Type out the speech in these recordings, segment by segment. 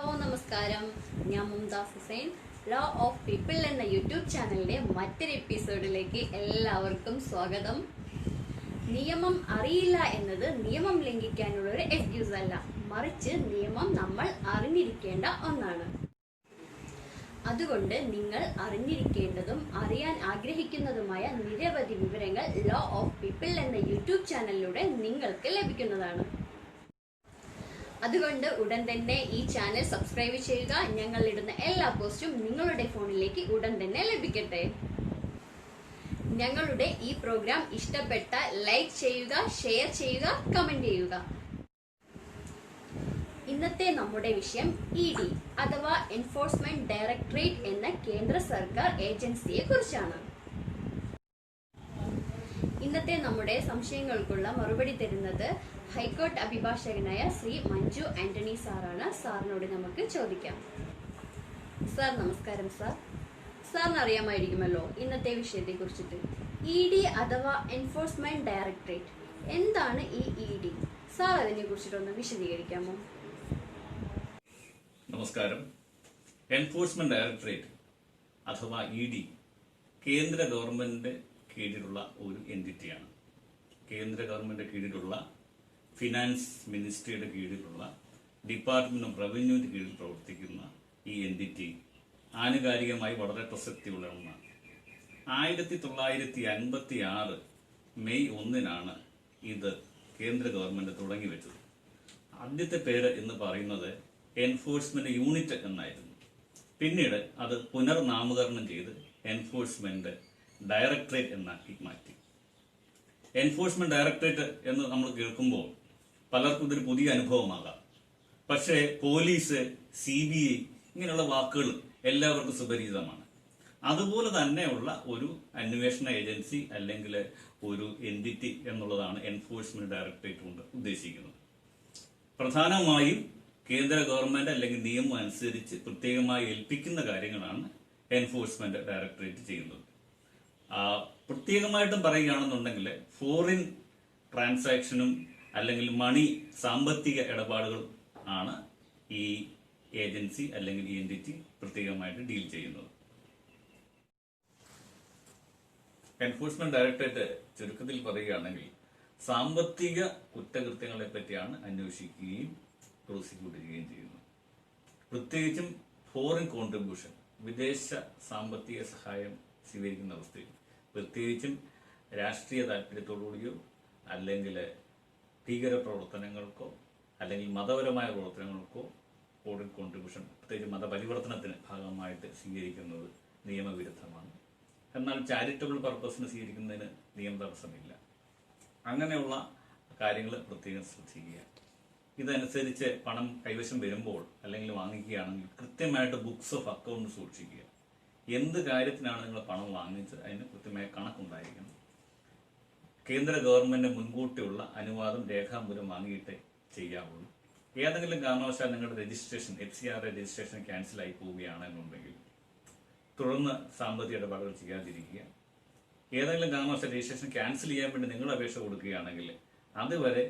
Hello നമസ്കാരം, ഞാൻ Mumtaz Hussain. Law of people എന്ന യൂട്യൂബ് ചാനലിന്റെ മറ്റൊരു എപ്പിസോഡിലേക്ക് എല്ലാവർക്കും സ്വാഗതം. നിയമം അറിയില്ല എന്നത് നിയമം ലംഘിക്കാനുള്ള ഒരു എക്സ്ക്യൂസ് അല്ല, മറിച്ച് നിയമം നമ്മൾ അറിഞ്ഞിരിക്കേണ്ട ഒന്നാണ്. അതുകൊണ്ട് നിങ്ങൾ അറിഞ്ഞിരിക്കേണ്ടതും അറിയാൻ ആഗ്രഹിക്കുന്നതുമായ നിരവധി വിവരങ്ങൾ ലോ ഓഫ് പീപ്പിൾ എന്ന യൂട്യൂബ് ചാനലിലൂടെ നിങ്ങൾക്ക് ലഭിക്കുന്നതാണ്. അതുകൊണ്ട് ഉടൻ തന്നെ ഈ ചാനൽ സബ്സ്ക്രൈബ് ചെയ്യുക. ഞങ്ങൾ ഇടുന്ന എല്ലാ പോസ്റ്റും നിങ്ങളുടെ ഫോണിലേക്ക് ഉടൻ തന്നെ ലഭിക്കട്ടെ. ഞങ്ങളുടെ ഈ പ്രോഗ്രാം ഇഷ്ടപ്പെട്ട ലൈക്ക് ചെയ്യുക, ഷെയർ ചെയ്യുക, കമന്റ് ചെയ്യുക. ഇന്നത്തെ നമ്മുടെ വിഷയം ED അഥവാ എൻഫോഴ്സ്മെന്റ് ഡയറക്ടറേറ്റ് എന്ന കേന്ദ്ര സർക്കാർ ഏജൻസിയെ കുറിച്ചാണ്. ഇന്നത്തെ നമ്മുടെ സംശയങ്ങൾക്കുള്ള മറുപടി തരുന്നത് ഹൈക്കോടതി അഭിഭാഷകനായ ശ്രീ മഞ്ജു ആന്റണി സാറാണ്. സാറിനോട് നമുക്ക് ചോദിക്കാം. സാർ നമസ്കാരം. സാറിന് അറിയാമായിരിക്കുമല്ലോ ഇന്നത്തെ വിഷയത്തെ കുറിച്ചിട്ട്. ED അഥവാ എൻഫോഴ്സ്മെന്റ് ഡയറക്ടറേറ്റ്, എന്താണ് ഈ ED? സാർ അതിനെ കുറിച്ചിട്ടൊന്ന് വിശദീകരിക്കാമോ? നമസ്കാരം. എൻഫോഴ്സ്മെന്റ് ഡയറക്ടറേറ്റ് അഥവാ ED കേന്ദ്ര ഗവൺമെന്റിന്റെ കീഴിലുള്ള ഒരു എന്റിറ്റിയാണ്. കേന്ദ്ര ഗവൺമെന്റ് കീഴിലുള്ള ഫിനാൻസ് മിനിസ്ട്രിയുടെ കീഴിലുള്ള ഡിപ്പാർട്ട്മെന്റ് ഓഫ് റവന്യൂവിന്റെ കീഴിൽ പ്രവർത്തിക്കുന്ന ഈ എന്റിറ്റി ആനുകാലികമായി വളരെ പ്രസക്തിയുള്ള ഒന്നാണ്. 1956 മെയ് 1 ഇത് കേന്ദ്ര ഗവൺമെന്റ് തുടങ്ങിവെച്ചത്. ആദ്യത്തെ പേര് എന്ന് പറയുന്നത് എൻഫോഴ്സ്മെന്റ് യൂണിറ്റ് എന്നായിരുന്നു. പിന്നീട് അത് പുനർനാമകരണം ചെയ്ത് എൻഫോഴ്സ്മെന്റ് ഡയറക്ടറേറ്റ് എന്നാക്കി മാറ്റി. എൻഫോഴ്സ്മെന്റ് ഡയറക്ടറേറ്റ് എന്ന് നമ്മൾ കേൾക്കുമ്പോൾ പലർക്കും ഇതൊരു പുതിയ അനുഭവമാകാം. പക്ഷേ പോലീസ്, CBI ഇങ്ങനെയുള്ള വാക്കുകൾ എല്ലാവർക്കും സുപരിചിതമാണ്. അതുപോലെ തന്നെയുള്ള ഒരു അന്വേഷണ ഏജൻസി അല്ലെങ്കിൽ ഒരു എന്റിറ്റി എന്നുള്ളതാണ് എൻഫോഴ്സ്മെന്റ് ഡയറക്ടറേറ്റ് കൊണ്ട് ഉദ്ദേശിക്കുന്നത്. പ്രധാനമായും കേന്ദ്ര ഗവൺമെന്റ് അല്ലെങ്കിൽ നിയമം അനുസരിച്ച് പ്രത്യേകമായി ഏൽപ്പിക്കുന്ന കാര്യങ്ങളാണ് എൻഫോഴ്സ്മെന്റ് ഡയറക്ടറേറ്റ് ചെയ്യുന്നത്. പ്രത്യേകമായിട്ടും പറയുകയാണെന്നുണ്ടെങ്കിൽ ഫോറിൻ ട്രാൻസാക്ഷനും അല്ലെങ്കിൽ മണി, സാമ്പത്തിക ഇടപാടുകൾ ആണ് ഈ ഏജൻസി അല്ലെങ്കിൽ ഈ എന്റിറ്റി പ്രത്യേകമായിട്ട് ഡീൽ ചെയ്യുന്നത്. എൻഫോഴ്സ്മെന്റ് ഡയറക്ടറേറ്റ് ചുരുക്കത്തിൽ പറയുകയാണെങ്കിൽ സാമ്പത്തിക കുറ്റകൃത്യങ്ങളെ പറ്റിയാണ് അന്വേഷിക്കുകയും പ്രോസിക്യൂട്ട് ചെയ്യുകയും ചെയ്യുന്നത്. പ്രത്യേകിച്ചും ഫോറിൻ കോൺട്രിബ്യൂഷൻ, വിദേശ സാമ്പത്തിക സഹായം സ്വീകരിക്കുന്ന അവസ്ഥയിൽ, പ്രത്യേകിച്ചും രാഷ്ട്രീയ താല്പര്യത്തോടുകൂടിയോ അല്ലെങ്കിൽ ഭീകര പ്രവർത്തനങ്ങൾക്കോ അല്ലെങ്കിൽ മതപരമായ പ്രവർത്തനങ്ങൾക്കോ ഫോറിൻ കോൺട്രിബ്യൂഷൻ, പ്രത്യേകിച്ച് മതപരിവർത്തനത്തിന് ഭാഗമായിട്ട് സ്വീകരിക്കുന്നത് നിയമവിരുദ്ധമാണ്. എന്നാൽ ചാരിറ്റബിൾ പർപ്പസിന് സ്വീകരിക്കുന്നതിന് നിയമ തടസ്സമില്ല. അങ്ങനെയുള്ള കാര്യങ്ങൾ പ്രത്യേകം ശ്രദ്ധിക്കുക. ഇതനുസരിച്ച് പണം കൈവശം വരുമ്പോൾ അല്ലെങ്കിൽ വാങ്ങിക്കുകയാണെങ്കിൽ കൃത്യമായിട്ട് ബുക്സ് ഓഫ് അക്കൗണ്ട് സൂക്ഷിക്കുക. എന്ത് കാര്യത്തിനാണ് നിങ്ങൾ പണം വാങ്ങിച്ചത് അതിന് കൃത്യമായ കണക്കുണ്ടായിരിക്കണം. കേന്ദ്ര ഗവൺമെന്റ് മുൻകൂട്ടിയുള്ള അനുവാദം രേഖാമൂലം വാങ്ങിയിട്ട് ചെയ്യാവുള്ളൂ. ഏതെങ്കിലും കാരണവശാൽ നിങ്ങളുടെ രജിസ്ട്രേഷൻ, FCRA രജിസ്ട്രേഷൻ ക്യാൻസൽ ആയി പോവുകയാണെന്നുണ്ടെങ്കിൽ തുടർന്ന് സാമ്പത്തിക ഇടപാടുകൾ ചെയ്യാതിരിക്കുക. ഏതെങ്കിലും കാരണവശാൽ രജിസ്ട്രേഷൻ ക്യാൻസൽ ചെയ്യാൻ വേണ്ടി നിങ്ങൾ അപേക്ഷ കൊടുക്കുകയാണെങ്കിൽ അതുവരെ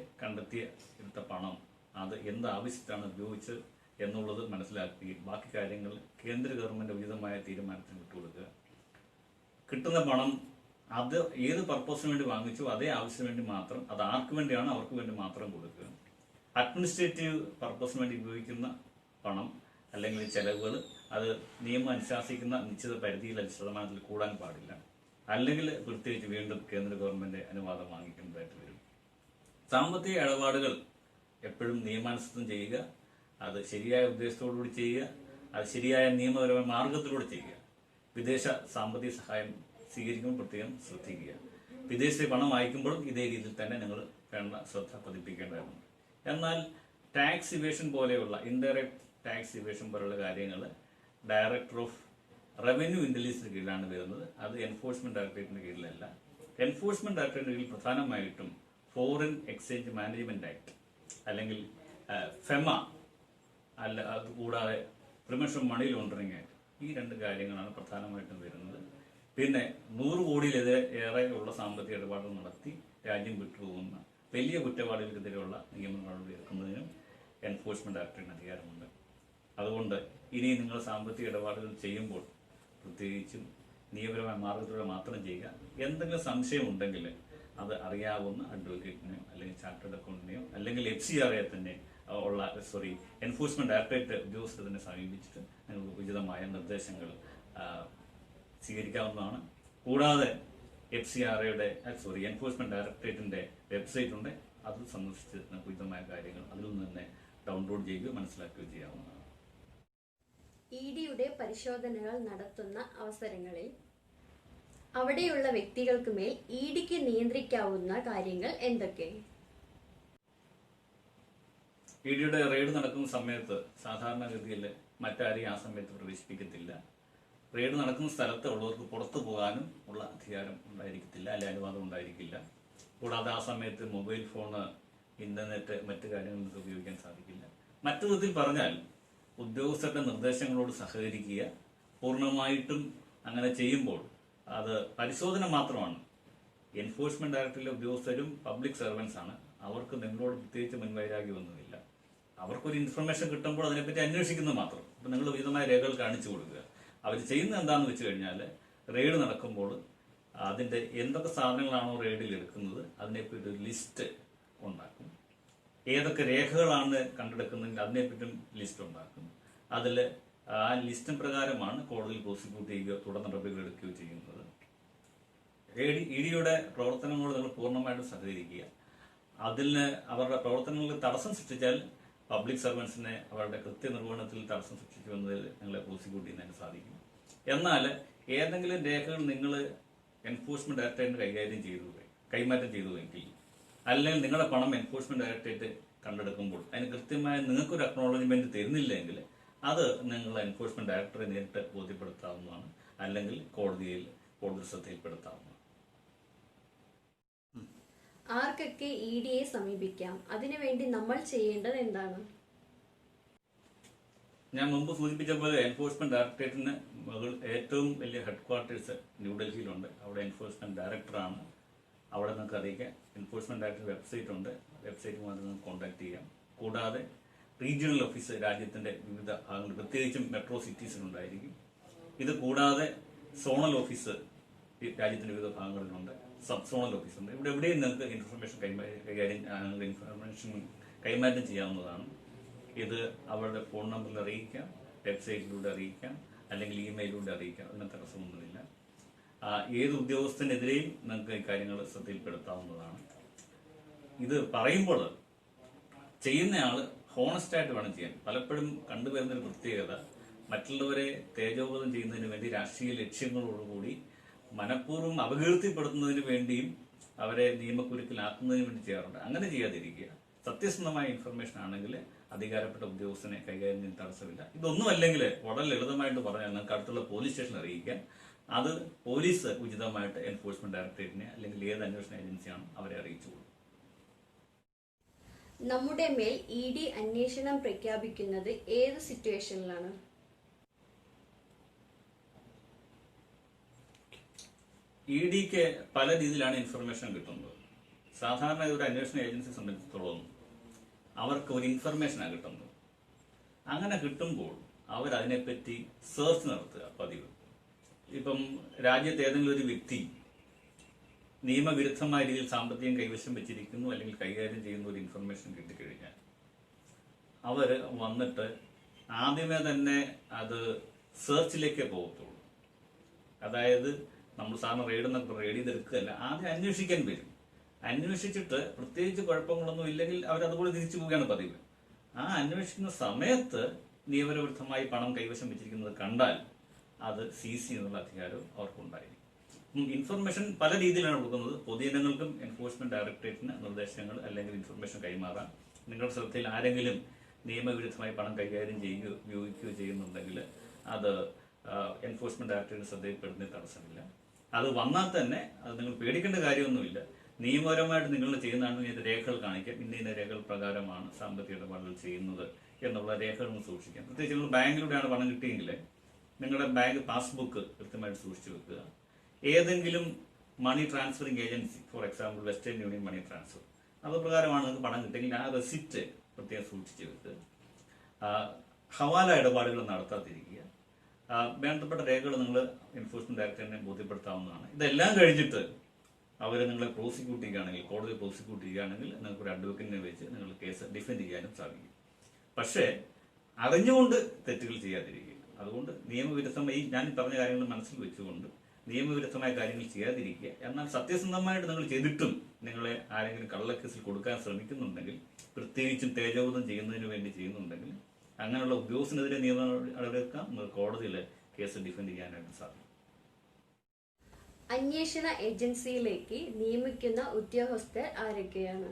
എടുത്ത പണം അത് എന്ത് ആവശ്യത്തിലാണ് ഉപയോഗിച്ചത് എന്നുള്ളത് മനസ്സിലാക്കുകയും ബാക്കി കാര്യങ്ങൾ കേന്ദ്ര ഗവൺമെന്റ് ഉചിതമായ തീരുമാനത്തിന് വിട്ടുകൊടുക്കുക. കിട്ടുന്ന പണം അത് ഏത് പർപ്പസിന് വേണ്ടി വാങ്ങിച്ചു അതേ ആവശ്യത്തിന് വേണ്ടി മാത്രം, അത് ആർക്ക് വേണ്ടിയാണ് അവർക്ക് വേണ്ടി മാത്രം കൊടുക്കുക. അഡ്മിനിസ്ട്രേറ്റീവ് പർപ്പസിന് വേണ്ടി ഉപയോഗിക്കുന്ന പണം അല്ലെങ്കിൽ ചെലവുകൾ അത് നിയമം അനുശാസിക്കുന്ന നിശ്ചിത പരിധിയിൽ ശതമാനത്തിൽ കൂടാൻ പാടില്ല. അല്ലെങ്കിൽ പ്രത്യേകിച്ച് വീണ്ടും കേന്ദ്ര ഗവൺമെന്റ് അനുവാദം വാങ്ങിക്കേണ്ടതായിട്ട് വരും. സാമ്പത്തിക ഇടപാടുകൾ എപ്പോഴും നിയമാനുസൃതം ചെയ്യുക, അത് ശരിയായ ഉദ്ദേശത്തോടുകൂടി ചെയ്യുക, അത് ശരിയായ നിയമപരമായ മാർഗത്തിലൂടെ ചെയ്യുക. വിദേശ സാമ്പത്തിക സഹായം സ്വീകരിക്കുമ്പോൾ പ്രത്യേകം ശ്രദ്ധിക്കുക. വിദേശത്തെ പണം അയക്കുമ്പോഴും ഇതേ രീതിയിൽ തന്നെ നിങ്ങൾ വേണ്ട ശ്രദ്ധ പതിപ്പിക്കേണ്ടതാണ്. എന്നാൽ ടാക്സ് ഇവേഷൻ പോലെയുള്ള ഇൻഡയറക്ട് ടാക്സ് ഇവേഷൻ പോലെയുള്ള കാര്യങ്ങൾ ഡയറക്ടർ ഓഫ് റവന്യൂ ഇന്റലിജൻസിന് കീഴിലാണ് വരുന്നത്. അത് എൻഫോഴ്സ്മെന്റ് ഡയറക്ടറേറ്റിന്റെ കീഴിലല്ല. എൻഫോഴ്സ്മെന്റ് ഡയറക്ടറേറ്റിന്റെ കീഴിൽ പ്രധാനമായിട്ടും ഫോറിൻ എക്സ്ചേഞ്ച് മാനേജ്മെന്റ് ആക്ട് അല്ലെങ്കിൽ ഫെമ അല്ല, അതുകൂടാതെ പ്രിവെൻഷൻ മണി ലോണ്ടറിംഗ് ആക്ട്, ഈ 2 കാര്യങ്ങളാണ് പ്രധാനമായിട്ടും വരുന്നത്. പിന്നെ 100 കോടിയിലേറെ ഉള്ള സാമ്പത്തിക ഇടപാടുകൾ നടത്തി രാജ്യം വിട്ടുപോകുന്ന വലിയ കുറ്റവാളികൾക്കെതിരെയുള്ള നിയമങ്ങൾ എടുക്കുന്നതിനും എൻഫോഴ്സ്മെന്റ് ഡയറക്ടറേറ്റിന് അധികാരമുണ്ട്. അതുകൊണ്ട് ഇനി നിങ്ങൾ സാമ്പത്തിക ഇടപാടുകൾ ചെയ്യുമ്പോൾ പ്രത്യേകിച്ചും നിയമപരമായ മാർഗത്തിലൂടെ മാത്രം ചെയ്യുക. എന്തെങ്കിലും സംശയം ഉണ്ടെങ്കിൽ അത് അറിയാവുന്ന അഡ്വക്കേറ്റിനെയോ അല്ലെങ്കിൽ ചാർട്ടേഡ് അക്കൗണ്ടിനെയോ അല്ലെങ്കിൽ FCRA തന്നെ എൻഫോഴ്സ്മെന്റ് ഡയറക്ടറേറ്റ് ഉദ്യോഗസ്ഥരെ തന്നെ സമീപിച്ചിട്ട് നിങ്ങൾക്ക് ഉചിതമായ നിർദ്ദേശങ്ങൾ സ്വീകരിക്കാവുന്നതാണ്. കൂടാതെ എൻഫോഴ്സ്മെന്റ് ഡയറക്ടറേറ്റിന്റെ വെബ്സൈറ്റ് ഉണ്ട്, അത് സന്ദർശിച്ച് നമുക്ക് ഉചിതമായ കാര്യങ്ങൾ അതിൽ നിന്ന് തന്നെ ഡൗൺലോഡ് ചെയ്യുകയോ മനസ്സിലാക്കുകയോ ചെയ്യാവുന്നതാണ്. EDയുടെ പരിശോധനകൾ നടത്തുന്ന അവസരങ്ങളിൽ അവിടെയുള്ള വ്യക്തികൾക്ക് മേൽ EDക്ക് നിയന്ത്രിക്കാവുന്ന കാര്യങ്ങൾ എന്തൊക്കെ? EDയുടെ റെയ്ഡ് നടക്കുന്ന സമയത്ത് സാധാരണഗതിയിൽ മറ്റാരെയും ആ സമയത്ത് പ്രവേശിപ്പിക്കത്തില്ല. റെയ്ഡ് നടക്കുന്ന സ്ഥലത്ത് ഉള്ളവർക്ക് പുറത്തു പോകാനും ഉള്ള അധികാരം ഉണ്ടായിരിക്കത്തില്ല, അല്ലെങ്കിൽ അനുവാദം ഉണ്ടായിരിക്കില്ല. കൂടാതെ ആ സമയത്ത് മൊബൈൽ ഫോണ്, ഇന്റർനെറ്റ്, മറ്റു കാര്യങ്ങൾക്ക് ഉപയോഗിക്കാൻ സാധിക്കില്ല. മറ്റു വിധത്തിൽ പറഞ്ഞാൽ ഉദ്യോഗസ്ഥരുടെ നിർദ്ദേശങ്ങളോട് സഹകരിക്കുക. പൂർണ്ണമായിട്ടും അങ്ങനെ ചെയ്യുമ്പോൾ അത് പരിശോധന മാത്രമാണ്. എൻഫോഴ്സ്മെന്റ് ഡയറക്ടറേറ്റിലെ ഉദ്യോഗസ്ഥരും പബ്ലിക് സർവൻസ് ആണ്. അവർക്ക് നിങ്ങളോട് പ്രത്യേകിച്ച് മുൻവൈരാഗ്യമൊന്നുമില്ല. അവർക്കൊരു ഇൻഫർമേഷൻ കിട്ടുമ്പോൾ അതിനെപ്പറ്റി അന്വേഷിക്കുന്നത് മാത്രം. അപ്പൊ നിങ്ങൾ വിധമായ രേഖകൾ കാണിച്ചു കൊടുക്കുക. അവർ ചെയ്യുന്നത് എന്താണെന്ന് വെച്ച് കഴിഞ്ഞാൽ റെയ്ഡ് നടക്കുമ്പോൾ അതിന്റെ എന്തൊക്കെ സാധനങ്ങളാണോ റെയ്ഡിൽ എടുക്കുന്നത് അതിനെപ്പറ്റി ഒരു ലിസ്റ്റ് ഉണ്ടാക്കും. ഏതൊക്കെ രേഖകളാണ് കണ്ടെടുക്കുന്നതെങ്കിൽ അതിനെപ്പറ്റും ലിസ്റ്റ് ഉണ്ടാക്കും. അതിൽ ആ ലിസ്റ്റിന് പ്രകാരമാണ് കോടതിയിൽ പ്രോസിക്യൂട്ട് ചെയ്യുകയോ തുടർ നടപടികൾ എടുക്കുകയോ ചെയ്യുന്നത്. EDയുടെ പ്രവർത്തനങ്ങളോട് നിങ്ങൾ പൂർണ്ണമായിട്ടും സഹകരിക്കുക. അതിന് അവരുടെ പ്രവർത്തനങ്ങളിൽ തടസ്സം സൃഷ്ടിച്ചാൽ പബ്ലിക് സർവൻസിനെ അവരുടെ കൃത്യനിർവഹണത്തിൽ തടസ്സം സൃഷ്ടിച്ചു എന്നതിൽ നിങ്ങളെ പ്രോസിക്യൂട്ട് ചെയ്യാനായിട്ട് സാധിക്കും. എന്നാൽ ഏതെങ്കിലും രേഖകൾ നിങ്ങൾ എൻഫോഴ്സ്മെന്റ് ഡയറക്ടറേറ്റിന് കൈമാറ്റം ചെയ്തുവെങ്കിൽ, അല്ലെങ്കിൽ നിങ്ങളുടെ പണം എൻഫോഴ്സ്മെന്റ് ഡയറക്ടറേറ്റ് കണ്ടെടുക്കുമ്പോൾ അതിന് കൃത്യമായ നിങ്ങൾക്കൊരു അക്നോളജ്മെന്റ് തരുന്നില്ലെങ്കിൽ അത് നിങ്ങൾ എൻഫോഴ്സ്മെന്റ് ഡയറക്ടറെ നേരിട്ട് ബോധ്യപ്പെടുത്താവുന്നതാണ്, അല്ലെങ്കിൽ കോടതി ശ്രദ്ധയിൽപ്പെടുത്താവുന്നതാണ്. ആർക്കൊക്കെ EDയെ സമീപിക്കാം? അതിനുവേണ്ടി നമ്മൾ ചെയ്യേണ്ടത് എന്താണ്? ഞാൻ മുമ്പ് സൂചിപ്പിച്ച പോലെ എൻഫോഴ്സ്മെന്റ് ഡയറക്ടറേറ്റിന് ഏറ്റവും വലിയ ഹെഡ്ക്വാർട്ടേഴ്സ് ന്യൂഡൽഹിയിലുണ്ട്. അവിടെ എൻഫോഴ്സ്മെന്റ് ഡയറക്ടറാണ്. അവിടെ നിങ്ങൾക്ക് അറിയിക്കാം. എൻഫോഴ്സ്മെന്റ് ഡയറക്ടർ വെബ്സൈറ്റ് ഉണ്ട്, വെബ്സൈറ്റുമായി നിങ്ങൾക്ക് കോൺടാക്ട് ചെയ്യാം. കൂടാതെ റീജിയണൽ ഓഫീസ് രാജ്യത്തിന്റെ വിവിധ ഭാഗങ്ങൾ, പ്രത്യേകിച്ചും മെട്രോ സിറ്റീസിലുണ്ടായിരിക്കും. ഇത് കൂടാതെ സോണൽ ഓഫീസ് രാജ്യത്തിന്റെ വിവിധ ഭാഗങ്ങളിലുണ്ട്, സബ് സോണൽ ഓഫീസ് ഉണ്ട്. ഇവിടെ എവിടെയും നിങ്ങൾക്ക് ഇൻഫർമേഷൻ കൈമാറ്റം ചെയ്യാവുന്നതാണ്. ഇത് അവരുടെ ഫോൺ നമ്പറിൽ അറിയിക്കാം, വെബ്സൈറ്റിലൂടെ അറിയിക്കാം, അല്ലെങ്കിൽ ഇമെയിലൂടെ അറിയിക്കാം. അതിന് തടസ്സമൊന്നുമില്ല. ഏത് ഉദ്യോഗസ്ഥനെതിരെയും നിങ്ങൾക്ക് ഈ കാര്യങ്ങൾ ശ്രദ്ധയിൽപ്പെടുത്താവുന്നതാണ്. ഇത് പറയുമ്പോൾ ചെയ്യുന്നയാള് ഹോണസ്റ്റ് ആയിട്ട് വേണം ചെയ്യാൻ. പലപ്പോഴും കണ്ടുവരുന്നൊരു പ്രത്യേകത, മറ്റുള്ളവരെ തേജോവധം ചെയ്യുന്നതിന് വേണ്ടി രാഷ്ട്രീയ ലക്ഷ്യങ്ങളോടുകൂടി മനഃപൂർവ്വം അപകീർത്തിപ്പെടുത്തുന്നതിന് വേണ്ടിയും അവരെ നിയമക്കുരുക്കിലാക്കുന്നതിന് വേണ്ടി ചെയ്യാറുണ്ട്. അങ്ങനെ ചെയ്യാതിരിക്കുക. സത്യസന്ധമായ ഇൻഫർമേഷൻ ആണെങ്കിൽ അധികാരപ്പെട്ട ഉദ്യോഗസ്ഥനെ കൈകാര്യം ചെയ്യാൻ തടസ്സമില്ല. ഇതൊന്നുമല്ലെങ്കിൽ വളരെ ലളിതമായിട്ട് പറഞ്ഞാൽ നിങ്ങൾക്ക് അടുത്തുള്ള പോലീസ് സ്റ്റേഷൻ അറിയിക്കാം. അത് പോലീസ് ഉചിതമായിട്ട് എൻഫോഴ്സ്മെന്റ് ഡയറക്ടറേറ്റിനെ അല്ലെങ്കിൽ ഏത് അന്വേഷണ ഏജൻസിയാണ് അവരെ അറിയിച്ചുകൊള്ളും. നമ്മുടെ മേൽ ED അന്വേഷണം പ്രഖ്യാപിക്കുന്നത് ഏത് സിറ്റുവേഷനിലാണ്? EDക്ക് പല രീതിയിലാണ് ഇൻഫർമേഷൻ കിട്ടുന്നത്. സാധാരണ ഒരു അന്വേഷണ ഏജൻസിയെ സംബന്ധിച്ചിടത്തോളം അവർക്ക് ഒരു ഇൻഫർമേഷനാണ് കിട്ടുന്നത്. അങ്ങനെ കിട്ടുമ്പോൾ അവരതിനെപ്പറ്റി സെർച്ച് നടത്തുക പതിവ്. ഇപ്പം രാജ്യത്ത് ഏതെങ്കിലും ഒരു വ്യക്തി നിയമവിരുദ്ധമായ രീതിയിൽ സാമ്പത്തികം കൈവശം വെച്ചിരിക്കുന്നു അല്ലെങ്കിൽ കൈകാര്യം ചെയ്യുന്ന ഒരു ഇൻഫർമേഷൻ കിട്ടിക്കഴിഞ്ഞാൽ അവര് വന്നിട്ട് ആദ്യമേ തന്നെ അത് സെർച്ചിലേക്കേ പോകത്തുള്ളൂ. അതായത് നമ്മൾ സാറിന് റെയ്ഡ് ചെയ്തെടുക്കുകയല്ല, ആദ്യം അന്വേഷിക്കാൻ വരും. അന്വേഷിച്ചിട്ട് പ്രത്യേകിച്ച് കുഴപ്പങ്ങളൊന്നും ഇല്ലെങ്കിൽ അവരതുപോലെ തിരിച്ചു പോവുകയാണ് പതിവ്. ആ അന്വേഷിക്കുന്ന സമയത്ത് നിയമവിരുദ്ധമായി പണം കൈവശം വെച്ചിരിക്കുന്നത് കണ്ടാൽ അത് CC എന്നുള്ള അധികാരവും അവർക്കുണ്ടായിരിക്കും. ഇൻഫർമേഷൻ പല രീതിയിലാണ് കൊടുക്കുന്നത്. പൊതുജനങ്ങൾക്കും എൻഫോഴ്സ്മെന്റ് ഡയറക്ടറേറ്റിന് നിർദ്ദേശങ്ങൾ അല്ലെങ്കിൽ ഇൻഫർമേഷൻ കൈമാറാം. നിങ്ങളുടെ ശ്രദ്ധയിൽ ആരെങ്കിലും നിയമവിരുദ്ധമായി പണം കൈകാര്യം ചെയ്യുകയോ ഉപയോഗിക്കുകയോ ചെയ്യുന്നുണ്ടെങ്കിൽ അത് എൻഫോഴ്സ്മെന്റ് ഡയറക്ടറേറ്റിന് ശ്രദ്ധയിൽപ്പെടുന്നതിന് തടസ്സമില്ല. അത് വന്നാൽ തന്നെ അത് നിങ്ങൾ പേടിക്കേണ്ട കാര്യമൊന്നുമില്ല. നിയമപരമായിട്ട് നിങ്ങൾ ചെയ്യുന്നതാണ് ഇതിന്റെ രേഖകൾ കാണിക്കാം. ഇന്ന രേഖകൾ പ്രകാരമാണ് സാമ്പത്തിക ഇടപാടുകൾ ചെയ്യുന്നത് എന്നുള്ള രേഖകൾ സൂക്ഷിക്കാം. പ്രത്യേകിച്ച് നിങ്ങൾ ബാങ്കിലൂടെയാണ് പണം കിട്ടിയെങ്കിൽ നിങ്ങളുടെ ബാങ്ക് പാസ്ബുക്ക് കൃത്യമായിട്ട് സൂക്ഷിച്ചു വെക്കുക. ഏതെങ്കിലും money transferring agency, for example Western Union money transfer, അത് പ്രകാരമാണ് നിങ്ങൾക്ക് പണം കിട്ടിയെങ്കിൽ ആ റെസിപ്റ്റ് പ്രത്യേകം സൂക്ഷിച്ചു വെക്കുക. ഹവാല ഇടപാടുകൾ നടത്താതിരിക്കുക. വേണ്ടപ്പെട്ട രേഖകൾ നിങ്ങൾ എൻഫോഴ്സ്മെന്റ് ഡയറക്ടറിനെ ബോധ്യപ്പെടുത്താവുന്നതാണ്. ഇതെല്ലാം കഴിഞ്ഞിട്ട് അവർ നിങ്ങളെ പ്രോസിക്യൂട്ട് ചെയ്യുകയാണെങ്കിൽ, കോടതി പ്രോസിക്യൂട്ട് ചെയ്യുകയാണെങ്കിൽ നിങ്ങൾക്ക് ഒരു അഡ്വക്കേറ്റിനെ വെച്ച് നിങ്ങൾ കേസ് ഡിഫെൻഡ് ചെയ്യാനും സാധിക്കും. പക്ഷേ അറിഞ്ഞുകൊണ്ട് തെറ്റുകൾ ചെയ്യാതിരിക്കുക. അതുകൊണ്ട് നിയമവിരുദ്ധമായി ഞാൻ പറഞ്ഞ കാര്യങ്ങൾ മനസ്സിൽ വെച്ചുകൊണ്ട് നിയമവിരുദ്ധമായ കാര്യങ്ങൾ ചെയ്യാതിരിക്കുക. എന്നാൽ സത്യസന്ധമായിട്ട് നിങ്ങൾ ചെയ്തിട്ടും നിങ്ങളെ ആരെങ്കിലും കള്ളക്കേസിൽ കൊടുക്കാൻ ശ്രമിക്കുന്നുണ്ടെങ്കിൽ, പ്രത്യേകിച്ചും തേജോവധം ചെയ്യുന്നതിന് വേണ്ടി ചെയ്യുന്നുണ്ടെങ്കിൽ, അങ്ങനെയുള്ള ഉദ്യോഗസ്ഥനെതിരെ നിയമ നടപടിയെടുക്കാം. കോടതിയിൽ കേസ് ഡിഫെൻഡ് ചെയ്യാനായിട്ട് സാധിക്കും. അന്വേഷണ ഏജൻസിയിലേക്ക് നിയമിക്കുന്ന ഉദ്യോഗസ്ഥർ ആരൊക്കെയാണ്?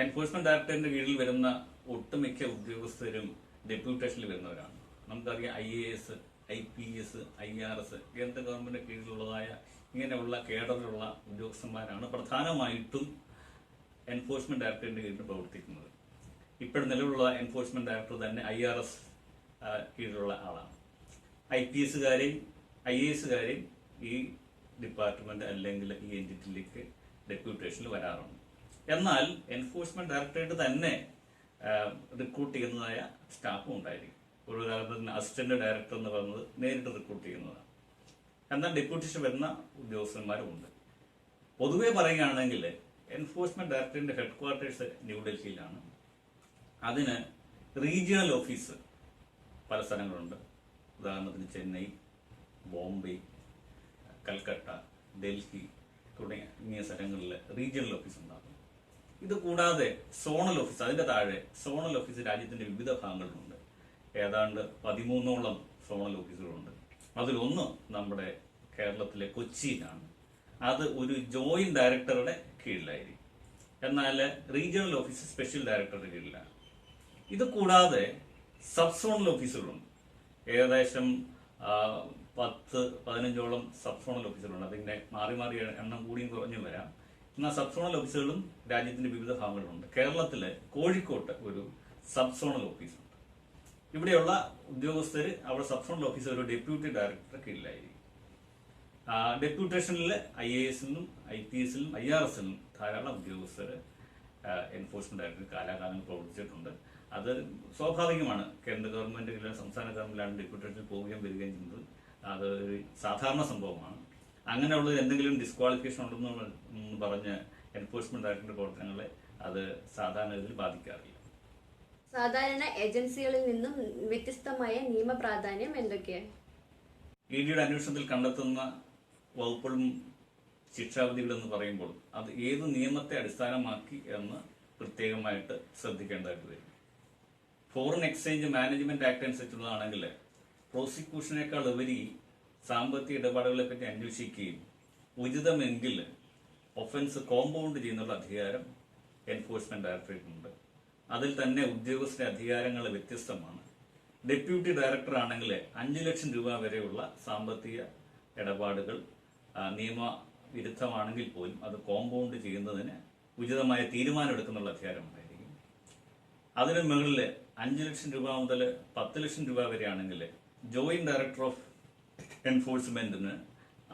എൻഫോഴ്സ്മെന്റ് ഡയറക്ടറിന്റെ കീഴിൽ വരുന്ന ഒട്ടുമിക്ക ഉദ്യോഗസ്ഥരും ഡെപ്യൂട്ടേഷനിൽ വരുന്നവരാണ്. നമുക്കറിയാം IAS, IPS, IRS കേന്ദ്ര ഗവൺമെന്റ് കീഴിലുള്ളതായ ഇങ്ങനെയുള്ള കേഡറിലുള്ള ഉദ്യോഗസ്ഥന്മാരാണ് പ്രധാനമായിട്ടും എൻഫോഴ്സ്മെന്റ് ഡയറക്ടറിന്റെ കീഴിൽ പ്രവർത്തിക്കുന്നത്. ഇപ്പോഴും നിലവിലുള്ള എൻഫോഴ്സ്മെന്റ് ഡയറക്ടർ തന്നെ IRS കീഴിലുള്ള ആളാണ്. IPSകാരെയും IASകാരെയും ഈ ഡിപ്പാർട്ട്മെന്റ് അല്ലെങ്കിൽ ഈ എൻറ്റിറ്റിയിലേക്ക് ഡെപ്യൂട്ടേഷനിൽ വരാറുണ്ട്. എന്നാൽ എൻഫോഴ്സ്മെന്റ് ഡയറക്ടറേറ്റ് തന്നെ റിക്രൂട്ട് ചെയ്യുന്നതായ സ്റ്റാഫും ഉണ്ടായിരിക്കും. ഒരു ഉദാഹരണത്തിന് അസിസ്റ്റന്റ് ഡയറക്ടർ എന്ന് പറയുന്നത് നേരിട്ട് റിക്രൂട്ട് ചെയ്യുന്നതാണ്. എന്നാൽ ഡെപ്യൂട്ടേഷൻ വരുന്ന ഉദ്യോഗസ്ഥന്മാരും ഉണ്ട്. പൊതുവെ പറയുകയാണെങ്കിൽ എൻഫോഴ്സ്മെന്റ് ഡയറക്ടറിന്റെ ഹെഡ് ക്വാർട്ടേഴ്സ് ന്യൂഡൽഹിയിലാണ്. അതിന് റീജിയണൽ ഓഫീസ് പല സ്ഥലങ്ങളുണ്ട്. ഉദാഹരണത്തിന് ചെന്നൈ, ബോംബെ, കൽക്കട്ട, ഡൽഹി തുടങ്ങിയ സ്ഥലങ്ങളിൽ റീജിയണൽ ഓഫീസ് ഉണ്ടാകും. ഇത് കൂടാതെ സോണൽ ഓഫീസ്, അതിന്റെ താഴെ സോണൽ ഓഫീസ് രാജ്യത്തിന്റെ വിവിധ ഭാഗങ്ങളിലുണ്ട്. ഏതാണ്ട് 13ഓളം സോണൽ ഓഫീസുകളുണ്ട്. അതിലൊന്ന് നമ്മുടെ കേരളത്തിലെ കൊച്ചിയിലാണ്. അത് ഒരു ജോയിന്റ് ഡയറക്ടറുടെ കീഴിലായിരിക്കും. എന്നാൽ റീജിയണൽ ഓഫീസ് സ്പെഷ്യൽ ഡയറക്ടറുടെ കീഴിലാണ്. ഇത് കൂടാതെ സബ് സോണൽ ഓഫീസുകളുണ്ട്. ഏകദേശം 10-15ഓളം സബ് സോണൽ ഓഫീസുകളുണ്ട്. അതിന്റെ മാറി മാറി എണ്ണം കൂടിയും കുറഞ്ഞും വരാം. എന്നാൽ സബ് സോണൽ ഓഫീസുകളും രാജ്യത്തിന്റെ വിവിധ ഭാഗങ്ങളിലുണ്ട്. കേരളത്തിലെ കോഴിക്കോട്ട് ഒരു സബ് സോണൽ ഓഫീസുണ്ട്. ഇവിടെയുള്ള ഉദ്യോഗസ്ഥർ അവിടെ സബ് സോണൽ ഓഫീസർ ഒരു ഡെപ്യൂട്ടി ഡയറക്ടറുടെ കീഴിലായിരിക്കും. ഡെപ്യൂട്ടേഷനിൽ IASലും IPSലും IRSലും ധാരാളം ഉദ്യോഗസ്ഥർ എൻഫോഴ്സ്മെന്റ് ഡയറക്ടർ കാലാകാലങ്ങൾ പ്രവർത്തിച്ചിട്ടുണ്ട്. അത് സ്വാഭാവികമാണ്. കേന്ദ്ര ഗവൺമെന്റ് സംസ്ഥാന ഗവൺമെന്റിലാണ് ഡെപ്യൂട്ടേഷനിൽ പോവുകയും വരികയും ചെയ്യുന്നത്. അത് ഒരു സാധാരണ സംഭവമാണ്. അങ്ങനെയുള്ള എന്തെങ്കിലും ഡിസ്ക്വാളിഫിക്കേഷൻ ഉണ്ടെന്ന് പറഞ്ഞ് എൻഫോഴ്സ്മെന്റ് ഡയറക്ടറുടെ പ്രവർത്തനങ്ങളെ അത് സാധാരണ രീതിയിൽ ബാധിക്കാറില്ല. സാധാരണ ഏജൻസികളിൽ നിന്നും വ്യത്യസ്തമായ നിയമ പ്രാധാന്യം എന്തൊക്കെയാണ്? EDയുടെ അന്വേഷണത്തിൽ കണ്ടെത്തുന്ന വകുപ്പുകളും ശിക്ഷാവിധികളെന്ന് പറയുമ്പോൾ അത് ഏത് നിയമത്തെ അടിസ്ഥാനമാക്കി എന്ന് പ്രത്യേകമായിട്ട് ശ്രദ്ധിക്കേണ്ടതായിട്ട് വരും. ഫോറിൻ എക്സ്ചേഞ്ച് മാനേജ്മെന്റ് ആക്ട് അനുസരിച്ചുള്ളതാണെങ്കിൽ പ്രോസിക്യൂഷനേക്കാൾ ഉപരി സാമ്പത്തിക ഇടപാടുകളെ പറ്റി അന്വേഷിക്കുകയും ഉചിതമെങ്കിൽ ഒഫൻസ് കോമ്പൗണ്ട് ചെയ്യുന്നുള്ള അധികാരം എൻഫോഴ്സ്മെന്റ് ഡയറക്ടറേറ്റിനുണ്ട്. അതിൽ തന്നെ ഉദ്യോഗസ്ഥരുടെ അധികാരങ്ങൾ വ്യത്യസ്തമാണ്. ഡെപ്യൂട്ടി ഡയറക്ടർ ആണെങ്കിൽ 5 ലക്ഷം രൂപ വരെയുള്ള സാമ്പത്തിക ഇടപാടുകൾ നിയമവിരുദ്ധമാണെങ്കിൽ പോലും അത് കോമ്പൗണ്ട് ചെയ്യുന്നതിന് ഉചിതമായ തീരുമാനം എടുക്കുന്നുള്ള അധികാരം ഉണ്ടായിരിക്കും. അതിന് മുകളിൽ 5 ലക്ഷം രൂപ മുതൽ 10 ലക്ഷം രൂപ വരെയാണെങ്കിൽ ജോയിന്റ് ഡയറക്ടർ ഓഫ് എൻഫോഴ്സ്മെന്റിന്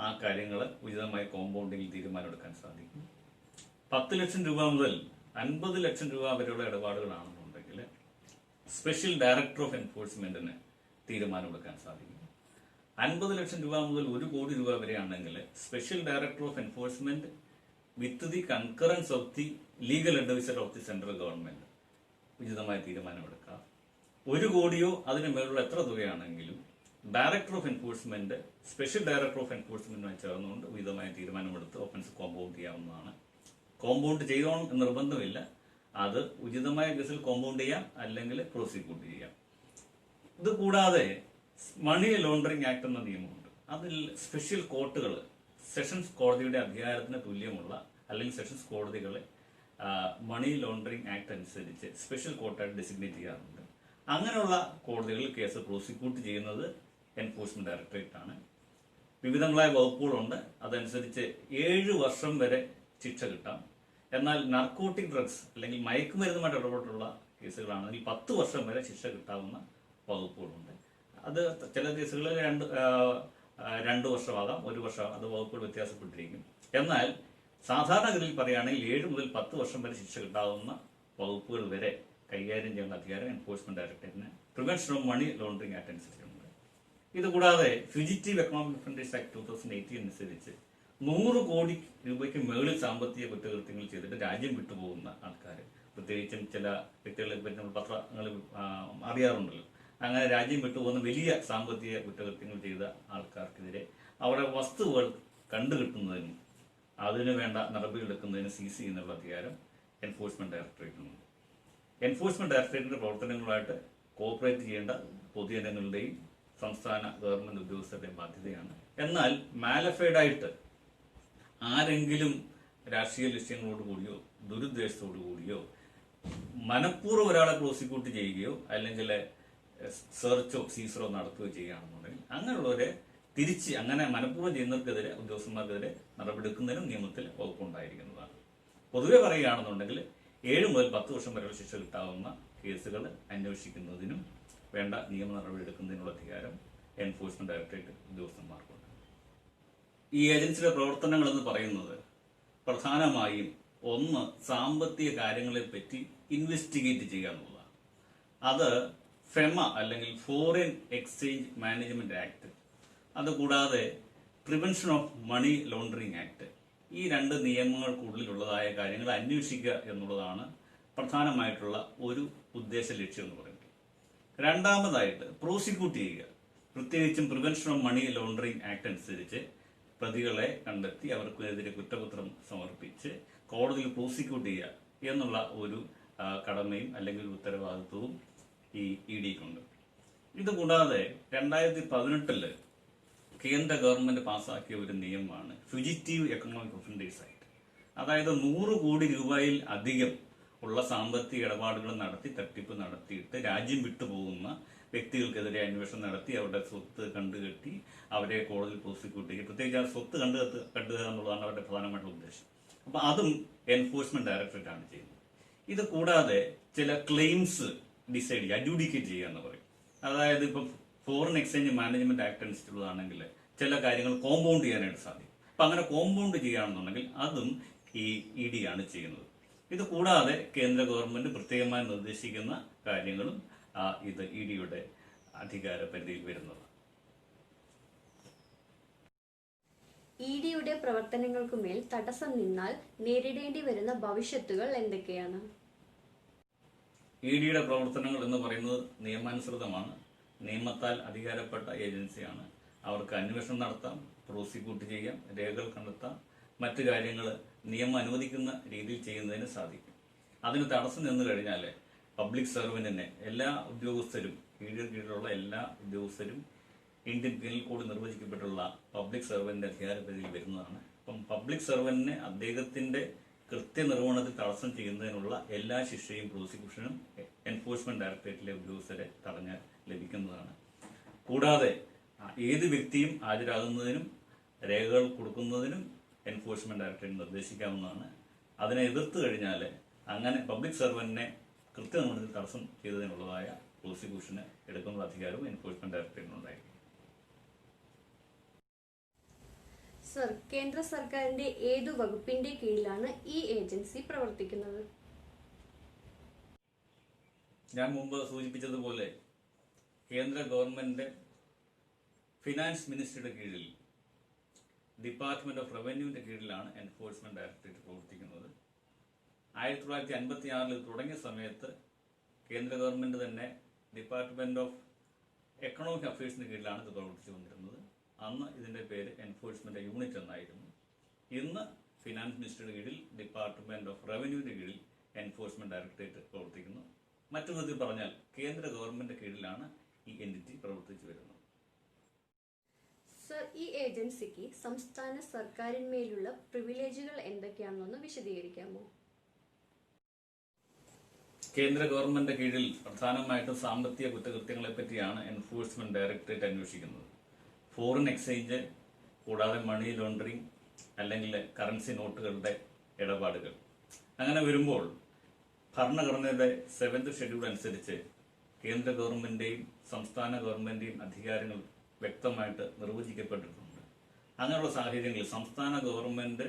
ആ കാര്യങ്ങൾ ഉചിതമായ കോമ്പൗണ്ടിങ്ങിൽ തീരുമാനം എടുക്കാൻ സാധിക്കും. 10 ലക്ഷം രൂപ മുതൽ 50 ലക്ഷം രൂപ വരെയുള്ള ഇടപാടുകളാണെന്നുണ്ടെങ്കിൽ സ്പെഷ്യൽ ഡയറക്ടർ ഓഫ് എൻഫോഴ്സ്മെന്റിന് തീരുമാനമെടുക്കാൻ സാധിക്കും. 50 ലക്ഷം രൂപ മുതൽ 1 കോടി രൂപ വരെയാണെങ്കിൽ special director of enforcement with the concurrence of the legal adviser of the central government ഉചിതമായ തീരുമാനമെടുക്കാം. 1 കോടിയോ അതിന് മേലുള്ള എത്ര തുകയാണെങ്കിലും director of enforcement special director of എൻഫോഴ്സ്മെന്റുമായി ചേർന്നുകൊണ്ട് ഉചിതമായ തീരുമാനമെടുത്ത് ഒഫൻസ് കോമ്പൗണ്ട് ചെയ്യാവുന്നതാണ്. കോമ്പൗണ്ട് ചെയ്യണം എന്ന് നിർബന്ധമില്ല. അത് ഉചിതമായ കേസിൽ കോമ്പൗണ്ട് ചെയ്യാം, അല്ലെങ്കിൽ പ്രോസിക്യൂട്ട് ചെയ്യാം. ഇത് കൂടാതെ മണി ലോണ്ടറിംഗ് ആക്ട് എന്ന നിയമമുണ്ട്. അതിൽ സ്പെഷ്യൽ കോർട്ടുകൾ സെഷൻസ് കോടതിയുടെ അധികാരത്തിന് തുല്യമുള്ള അല്ലെങ്കിൽ സെഷൻസ് കോടതികളെ മണി ലോണ്ടറിംഗ് ആക്ട് അനുസരിച്ച് സ്പെഷ്യൽ കോർട്ടായിട്ട് ഡെസിഗ്നേറ്റ് ചെയ്യാറുണ്ട്. അങ്ങനെയുള്ള കോടതികളിൽ കേസ് പ്രോസിക്യൂട്ട് ചെയ്യുന്നത് എൻഫോഴ്സ്മെന്റ് ഡയറക്ടറേറ്റ് ആണ്. വിവിധങ്ങളായ വകുപ്പുകളുണ്ട്. അതനുസരിച്ച് 7 വർഷം വരെ ശിക്ഷ കിട്ടാം. എന്നാൽ നർക്കോട്ടിക് ഡ്രഗ്സ് അല്ലെങ്കിൽ മയക്കുമരുന്നുമായിട്ട് ഇടപെട്ടുള്ള കേസുകളാണെങ്കിൽ 10 വർഷം വരെ ശിക്ഷ കിട്ടാവുന്ന വകുപ്പുകളുണ്ട്. അത് ചില കേസുകളിൽ 2 വർഷമാകാം, 1 വർഷമാകാം. അത് വകുപ്പുകൾ വ്യത്യാസപ്പെട്ടിരിക്കും. എന്നാൽ സാധാരണഗതിയിൽ പറയുകയാണെങ്കിൽ 7 മുതൽ 10 വർഷം വരെ ശിക്ഷ കിട്ടാവുന്ന വകുപ്പുകൾ വരെ കൈകാര്യം ചെയ്യുന്ന അധികാരം എൻഫോഴ്സ്മെന്റ് ഡയറക്ടറേറ്റിന് prevention of money laundering act അനുസരിച്ചുണ്ട്. ഇതുകൂടാതെ ഫ്യൂജിറ്റീവ് എക്കണോമിക് ഒഫൻഡേഴ്സ് ആക്ട് 2018 അനുസരിച്ച് 100 കോടി രൂപയ്ക്ക് മുകളിൽ സാമ്പത്തിക കുറ്റകൃത്യങ്ങൾ ചെയ്തിട്ട് രാജ്യം വിട്ടുപോകുന്ന ആൾക്കാർ, പ്രത്യേകിച്ചും ചില വ്യക്തികളെ പറ്റി നമ്മൾ പത്രങ്ങളിൽ അറിയാറുണ്ടല്ലോ, അങ്ങനെ രാജ്യം വിട്ടുപോകുന്ന വലിയ സാമ്പത്തിക കുറ്റകൃത്യങ്ങൾ ചെയ്ത ആൾക്കാർക്കെതിരെ അവരുടെ വസ്തുക്കൾ കണ്ടുകിട്ടുന്നതിനും അതിന് വേണ്ട നടപടികളെടുക്കുന്നതിന് സീസ് ചെയ്യുന്നുള്ള അധികാരം എൻഫോഴ്സ്മെന്റ് ഡയറക്ടറേറ്റിനുണ്ട്. എൻഫോഴ്സ്മെന്റ് ഡയറക്ടറേറ്റിന്റെ പ്രവർത്തനങ്ങളുമായിട്ട് കോഓപ്പറേറ്റ് ചെയ്യേണ്ട പൊതുജനങ്ങളുടെയും സംസ്ഥാന ഗവൺമെന്റ് ഉദ്യോഗസ്ഥരുടെയും ബാധ്യതയാണ്. എന്നാൽ മാലഫൈഡായിട്ട് ആരെങ്കിലും രാഷ്ട്രീയ ലക്ഷ്യങ്ങളോട് കൂടിയോ ദുരുദ്ദേശത്തോടു കൂടിയോ മനഃപൂർവ്വം ഒരാളെ പ്രോസിക്യൂട്ട് ചെയ്യുകയോ അല്ലെങ്കിൽ സെർച്ചോ സീസറോ നടത്തുകയോ ചെയ്യുകയാണെന്നുണ്ടെങ്കിൽ അങ്ങനെയുള്ളവരെ തിരിച്ച് അങ്ങനെ മനഃപൂർവ്വം ചെയ്യുന്നവർക്കെതിരെ ഉദ്യോഗസ്ഥന്മാർക്കെതിരെ നടപടിയെടുക്കുന്നതിനും നിയമത്തിൽ വകുപ്പുണ്ടായിരിക്കുന്നതാണ്. പൊതുവെ പറയുകയാണെന്നുണ്ടെങ്കിൽ 7 മുതൽ 10 വർഷം വരെയുള്ള ശിക്ഷ കിട്ടാവുന്ന കേസുകൾ അന്വേഷിക്കുന്നതിനും വേണ്ട നിയമ നടപടി എടുക്കുന്നതിനുള്ള അധികാരം എൻഫോഴ്സ്മെന്റ് ഡയറക്ടറേറ്റ് ഉദ്യോഗസ്ഥന്മാർക്കുണ്ട്. ഈ ഏജൻസിയുടെ പ്രവർത്തനങ്ങൾ എന്ന് പറയുന്നത് പ്രധാനമായും ഒന്ന്, സാമ്പത്തിക കാര്യങ്ങളെ പറ്റി ഇൻവെസ്റ്റിഗേറ്റ് ചെയ്യുക എന്നുള്ളതാണ്. അത് ഫെമ അല്ലെങ്കിൽ ഫോറിൻ എക്സ്ചേഞ്ച് മാനേജ്മെന്റ് ആക്ട്, അതുകൂടാതെ prevention of money laundering act, ഈ 2 നിയമങ്ങൾക്കുള്ളിലുള്ളതായ കാര്യങ്ങൾ അന്വേഷിക്കുക എന്നുള്ളതാണ് പ്രധാനമായിട്ടുള്ള ഒരു ഉദ്ദേശ ലക്ഷ്യം എന്ന് പറയുന്നത്. രണ്ടാമതായിട്ട് പ്രോസിക്യൂട്ട് ചെയ്യുക, പ്രത്യേകിച്ചും prevention of money laundering act അനുസരിച്ച് പ്രതികളെ കണ്ടെത്തി അവർക്കെതിരെ കുറ്റപത്രം സമർപ്പിച്ച് കോടതിയിൽ പ്രോസിക്യൂട്ട് ചെയ്യുക എന്നുള്ള ഒരു കടമയും അല്ലെങ്കിൽ ഉത്തരവാദിത്വവും ഈ ഇഡിക്കുണ്ട്. ഇതുകൂടാതെ 2018 കേന്ദ്ര ഗവൺമെന്റ് പാസാക്കിയ ഒരു നിയമമാണ് ഫ്യൂജിറ്റീവ് എക്കണോമിക് ഒഫൻഡേഴ്സ് ആക്ട്. അതായത് 100 കോടി രൂപയിൽ അധികം ഉള്ള സാമ്പത്തിക ഇടപാടുകൾ നടത്തി തട്ടിപ്പ് നടത്തിയിട്ട് രാജ്യം വിട്ടുപോകുന്ന വ്യക്തികൾക്കെതിരെ അന്വേഷണം നടത്തി അവരുടെ സ്വത്ത് കണ്ടുകെട്ടി അവരെ കോടതിയിൽ പ്രോസിക്യൂട്ട് ചെയ്യും. പ്രത്യേകിച്ച് ആ സ്വത്ത് കണ്ടുക എന്നുള്ളതാണ് അവരുടെ പ്രധാനമായിട്ടുള്ള ഉദ്ദേശം. അപ്പൊ അതും എൻഫോഴ്സ്മെന്റ് ഡയറക്ടറേറ്റ് ആണ് ചെയ്യുന്നത്. ഇത് കൂടാതെ ചില ക്ലെയിംസ് ഡിസൈഡ് ചെയ്യുക, അഡ്യൂഡിക്കേറ്റ് ചെയ്യുക എന്ന് പറയും. അതായത് ഇപ്പം ഫോറിൻ എക്സ്ചേഞ്ച് മാനേജ്മെന്റ് ആക്ട് അനുസരിച്ചുള്ളതാണെങ്കിൽ ചില കാര്യങ്ങൾ കോമ്പൗണ്ട് ചെയ്യാനായിട്ട് സാധിക്കും. അപ്പൊ അങ്ങനെ കോമ്പൗണ്ട് ചെയ്യുകയാണെന്നുണ്ടെങ്കിൽ അതും ഈ ഇ ഡി ആണ് ചെയ്യുന്നത്. ഇത് കൂടാതെ കേന്ദ്ര ഗവൺമെന്റ് പ്രത്യേകമായി നിർദ്ദേശിക്കുന്ന കാര്യങ്ങളും ഇത് ഇ ഡിയുടെ അധികാര പരിധിയിൽ വരുന്നതാണ്. ഇ ഡിയുടെ പ്രവർത്തനങ്ങൾക്കുമേൽ തടസ്സം നിന്നാൽ നേരിടേണ്ടി വരുന്ന ഭവിഷ്യത്തുകൾ എന്തൊക്കെയാണ്? ഇ ഡിയുടെ പ്രവർത്തനങ്ങൾ എന്ന് പറയുന്നത് നിയമാനുസൃതമാണ്. നിയമത്താൽ അധികാരപ്പെട്ട ഏജൻസിയാണ്. അവർക്ക് അന്വേഷണം നടത്താം, പ്രോസിക്യൂട്ട് ചെയ്യാം, രേഖകൾ കണ്ടെത്താം, മറ്റു കാര്യങ്ങൾ നിയമം അനുവദിക്കുന്ന രീതിയിൽ ചെയ്യുന്നതിന് സാധിക്കും. അതിന് തടസ്സം നിന്ന് കഴിഞ്ഞാൽ പബ്ലിക് സർവന്റിനെ എല്ലാ ഉദ്യോഗസ്ഥരും കീഴിലുള്ള എല്ലാ ഉദ്യോഗസ്ഥരും ഇന്ത്യൻ പീനൽ കോഡ് നിർവചിക്കപ്പെട്ടുള്ള പബ്ലിക് സർവന്റിന്റെ അധികാര പരിധിയിൽ വരുന്നതാണ്. അപ്പം പബ്ലിക് സർവന്റിനെ അദ്ദേഹത്തിന്റെ കൃത്യനിർവഹണത്തിൽ തടസ്സം ചെയ്യുന്നതിനുള്ള എല്ലാ ശിക്ഷയും പ്രോസിക്യൂഷനും എൻഫോഴ്സ്മെന്റ് ഡയറക്ടറേറ്റിലെ ഉദ്യോഗസ്ഥരെ തടഞ്ഞാൽ ലഭിക്കുന്നതാണ്. കൂടാതെ ഏത് വ്യക്തിയും ഹാജരാകുന്നതിനും രേഖകൾ കൊടുക്കുന്നതിനും എൻഫോഴ്സ്മെന്റ് ഡയറക്ടറേറ്റ് നിർദ്ദേശിക്കാവുന്നതാണ്. അതിനെ എതിർത്ത് കഴിഞ്ഞാൽ അങ്ങനെ പബ്ലിക് സർവന്റിനെ കൃത്യനിർവഹണത്തിൽ തടസ്സം ചെയ്തതിനുള്ളതായ പ്രോസിക്യൂഷന് എടുക്കുന്ന അധികാരവും എൻഫോഴ്സ്മെന്റ് ഡയറക്ടറേറ്റിനുണ്ടായിരിക്കും. സർ, കേന്ദ്ര സർക്കാരിന്റെ ഏതു വകുപ്പിന്റെ കീഴിലാണ് ഈ ഏജൻസി പ്രവർത്തിക്കുന്നത്? ഞാൻ മുമ്പ് സൂചിപ്പിച്ചതുപോലെ കേന്ദ്ര ഗവൺമെന്റ് ഫിനാൻസ് മിനിസ്ട്രിയുടെ കീഴിൽ ഡിപ്പാർട്ട്മെന്റ് ഓഫ് റവന്യൂവിന്റെ കീഴിലാണ് എൻഫോഴ്സ്മെന്റ് ഡയറക്ടറേറ്റ് പ്രവർത്തിക്കുന്നത്. 1956 തുടങ്ങിയ സമയത്ത് കേന്ദ്ര ഗവൺമെന്റ് തന്നെ ഡിപ്പാർട്ട്മെന്റ് ഓഫ് എക്കണോമിക് അഫയേഴ്സിന് കീഴിലാണ് ഇത് പ്രവർത്തിച്ചു വന്നിരുന്നത്. അന്ന് ഇതിന്റെ പേര് എൻഫോഴ്സ്മെന്റ് യൂണിറ്റ് എന്നായിരുന്നു. ഇന്ന് ഫിനാൻസ് മിനിസ്ട്രിയുടെ കീഴിൽ ഡിപ്പാർട്ട്മെന്റ് ഓഫ് റവന്യൂവിന്റെ കീഴിൽ എൻഫോഴ്സ്മെന്റ് ഡയറക്ടറേറ്റ് പ്രവർത്തിക്കുന്നു. മറ്റു വിധത്തിൽ പറഞ്ഞാൽ കേന്ദ്ര ഗവൺമെന്റ് കീഴിലാണ് ഈ എന്റിറ്റി പ്രവർത്തിച്ചു വരുന്നത്. സർ, ഈ ഏജൻസിക്ക് സംസ്ഥാന സർക്കാരിന്മേലുള്ള പ്രിവിലേജുകൾ എന്തൊക്കെയാണെന്ന് വിശദീകരിക്കാമോ? കേന്ദ്ര ഗവൺമെന്റ് കീഴിൽ പ്രധാനമായിട്ടും സാമ്പത്തിക കുറ്റകൃത്യങ്ങളെ പറ്റിയാണ് എൻഫോഴ്സ്മെന്റ് ഡയറക്ടറേറ്റ് അന്വേഷിക്കുന്നത്. ഫോറിൻ എക്സ്ചേഞ്ച് കൂടാതെ മണി ലോണ്ടറിംഗ് അല്ലെങ്കിൽ കറൻസി നോട്ടുകളുടെ ഇടപാടുകൾ. അങ്ങനെ വരുമ്പോൾ ഭരണഘടനയുടെ 7th ഷെഡ്യൂൾ അനുസരിച്ച് കേന്ദ്ര ഗവൺമെന്റിന്റെയും സംസ്ഥാന ഗവൺമെന്റിന്റെയും അധികാരങ്ങൾ വ്യക്തമായിട്ട് നിർവചിക്കപ്പെട്ടിട്ടുണ്ട്. അങ്ങനെയുള്ള സാഹചര്യങ്ങളിൽ സംസ്ഥാന ഗവൺമെന്റ്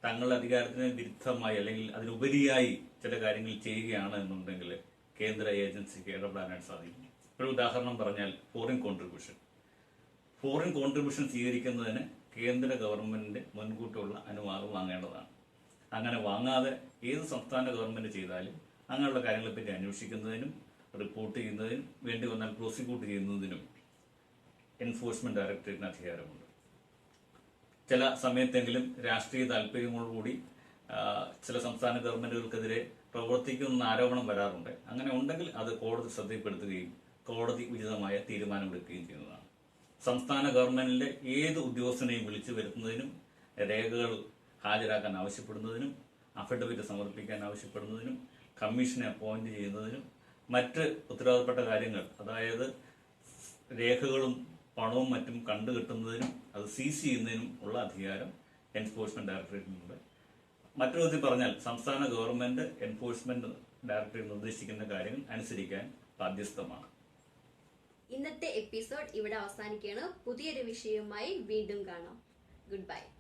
തങ്ങളുടെ അധികാരത്തിന് വിരുദ്ധമായി അല്ലെങ്കിൽ അതിനുപരിയായി ചില കാര്യങ്ങൾ ചെയ്യുകയാണ് എന്നുണ്ടെങ്കിൽ കേന്ദ്ര ഏജൻസിക്ക് ഇടപെടാനായിട്ട് സാധിക്കും. ഒരു ഉദാഹരണം പറഞ്ഞാൽ ഫോറിൻ കോൺട്രിബ്യൂഷൻ സ്വീകരിക്കുന്നതിന് കേന്ദ്ര ഗവൺമെന്റിന്റെ മുൻകൂട്ടുള്ള അനുവാദം വാങ്ങേണ്ടതാണ്. അങ്ങനെ വാങ്ങാതെ ഏത് സംസ്ഥാന ഗവൺമെന്റ് ചെയ്താലും അങ്ങനെയുള്ള കാര്യങ്ങളെപ്പറ്റി അന്വേഷിക്കുന്നതിനും റിപ്പോർട്ട് ചെയ്യുന്നതിനും വേണ്ടി വന്നാൽ പ്രോസിക്യൂട്ട് ചെയ്യുന്നതിനും എൻഫോഴ്സ്മെന്റ് ഡയറക്ടറേറ്റിന് അധികാരമുണ്ട്. ചില സമയത്തെങ്കിലും രാഷ്ട്രീയ താല്പര്യങ്ങളോടുകൂടി ചില സംസ്ഥാന ഗവൺമെന്റുകൾക്കെതിരെ പ്രവർത്തിക്കുന്ന ആരോപണം വരാറുണ്ട്. അങ്ങനെ ഉണ്ടെങ്കിൽ അത് കോടതി ശ്രദ്ധയിൽപ്പെടുത്തുകയും കോടതി ഉചിതമായ തീരുമാനമെടുക്കുകയും ചെയ്യുന്നതാണ്. സംസ്ഥാന ഗവൺമെന്റിലെ ഏത് ഉദ്യോഗസ്ഥനെയും വിളിച്ചു വരുത്തുന്നതിനും രേഖകൾ ഹാജരാക്കാൻ ആവശ്യപ്പെടുന്നതിനും അഫിഡവിറ്റ് സമർപ്പിക്കാൻ ആവശ്യപ്പെടുന്നതിനും കമ്മീഷനെ അപ്പോയിന്റ് ചെയ്യുന്നതിനും മറ്റ് ഉത്തരവാദപ്പെട്ട കാര്യങ്ങൾ, അതായത് രേഖകളും പണവും മറ്റും കണ്ടുകെട്ടുന്നതിനും അത് സീസ് ചെയ്യുന്നതിനും ഉള്ള അധികാരം എൻഫോഴ്സ്മെന്റ് ഡയറക്ടറേറ്റിനുണ്ട്. മറ്റൊരു വിധത്തിൽ പറഞ്ഞാൽ സംസ്ഥാന ഗവൺമെന്റ് എൻഫോഴ്സ്മെന്റ് ഡയറക്ടറേറ്റ് നിർദ്ദേശിക്കുന്ന കാര്യങ്ങൾ അനുസരിക്കാൻ ബാധ്യസ്ഥമാണ്. ഇന്നത്തെ എപ്പിസോഡ് ഇവിടെ അവസാനിക്കുകയാണ്. പുതിയൊരു വിഷയവുമായി വീണ്ടും കാണാം. Good bye.